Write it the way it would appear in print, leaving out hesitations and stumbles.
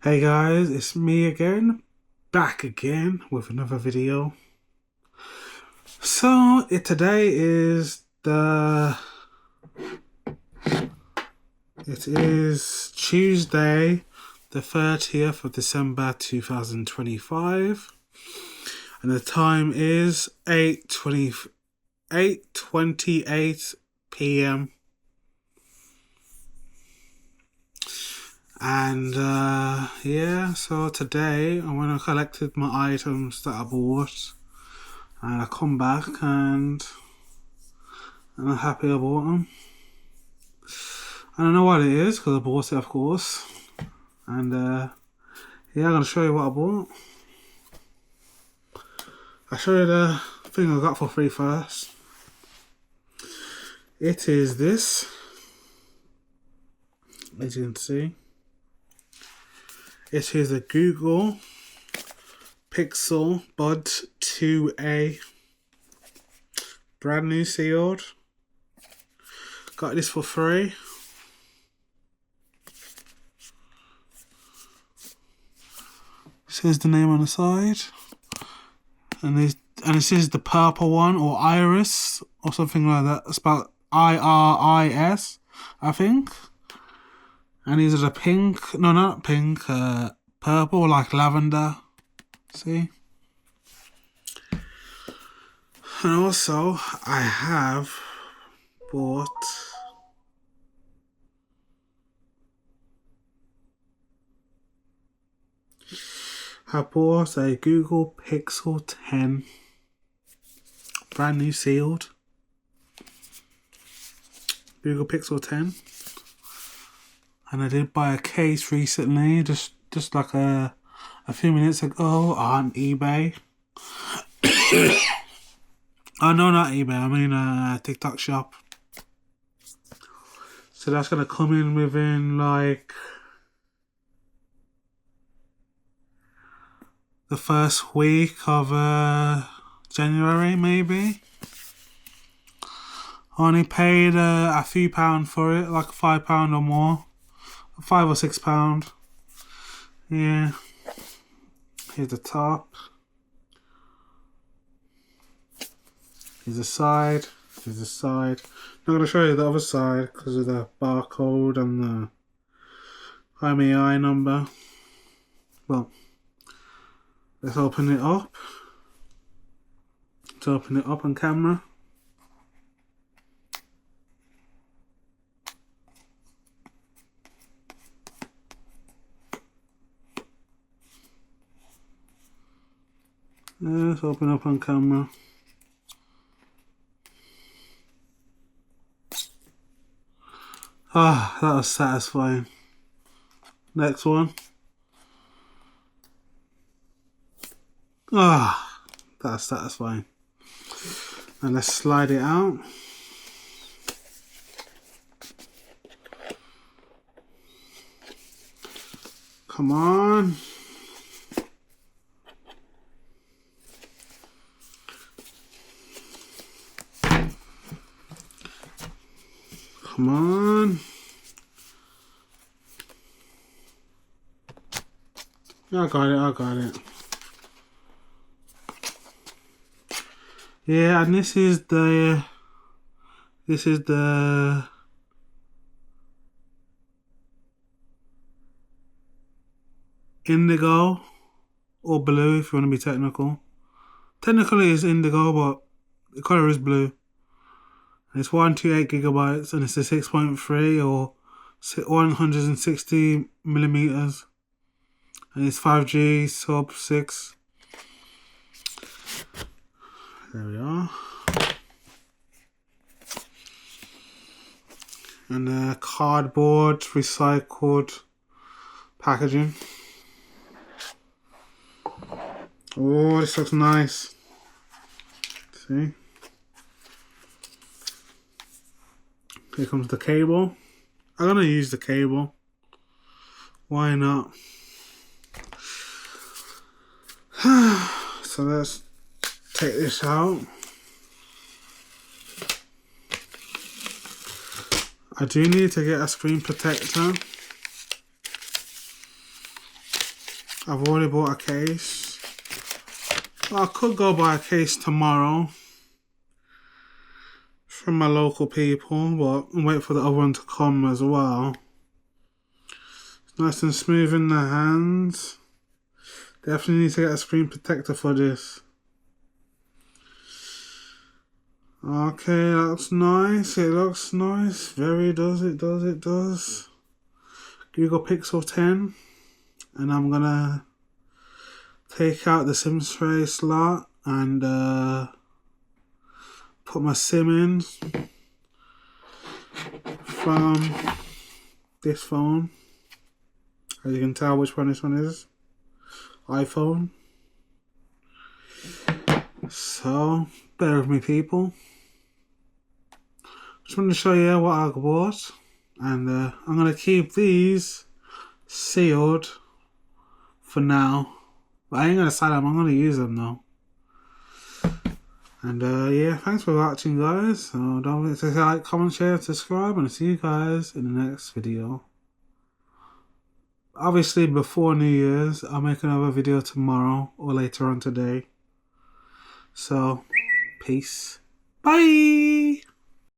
Hey guys, it's me again, back again with another video. So today is Tuesday, the 30th of December 2025, and the time is 8:28 p.m. And yeah, so today I went and collected my items that I bought, and I come back and I'm happy I bought them. I don't know what it is because I bought it, of course. And yeah, I'm gonna show you what I bought. I'll show you the thing I got for free first. It is this, as you can see. It is a Google Pixel Buds 2a, brand new sealed. Got this for free. Says the name on the side, and this is the purple one, or Iris or something like that. It's spelled IRIS, I think. And these are the pink, no, not pink, purple, like lavender. See? And also, I have bought a Google Pixel 10, brand new sealed. Google Pixel 10. And I did buy a case recently, just like a few minutes ago on eBay. Oh no, not eBay, I mean TikTok shop. So that's gonna come in within like the first week of January, maybe. I only paid a few pounds for it, like £5 or more. £5 or £6. Yeah. Here's the top. Here's the side. Here's the side. I'm not going to show you the other side because of the barcode and the IMEI number. Well, let's open it up. Let's open it up on camera. Let's open up on camera. Ah, that was satisfying. Next one. Ah, that's satisfying. And let's slide it out. Come on. Come on. I got it. Yeah, and this is the indigo or blue if you want to be technical. Technically it's indigo, but the color is blue. It's 128 gigabytes and it's a 6.3 or 160 millimeters, and it's 5G sub 6. There we are. And cardboard recycled packaging. Oh, this looks nice. See? Here comes the cable. I'm gonna use the cable. Why not? So let's take this out. I do need to get a screen protector. I've already bought a case. Well, I could go buy a case tomorrow from my local people, but I'm waiting for the other one to come as well. It's nice and smooth in the hands. Definitely need to get a screen protector for this. Okay, that looks nice. It looks nice. Very does. It does. It does. Google Pixel 10. And I'm gonna take out the SIM tray slot and put my SIM in from this phone. As you can tell which one this one is. iPhone. So, bear with me, people. Just wanted to show you what I bought. And I'm going to keep these sealed for now. But I ain't going to sell them, I'm going to use them though. And yeah, thanks for watching, guys. So don't forget to like, comment, share, subscribe, and I'll see you guys in the next video. Obviously, before New Year's, I'll make another video tomorrow or later on today. So, peace. Bye!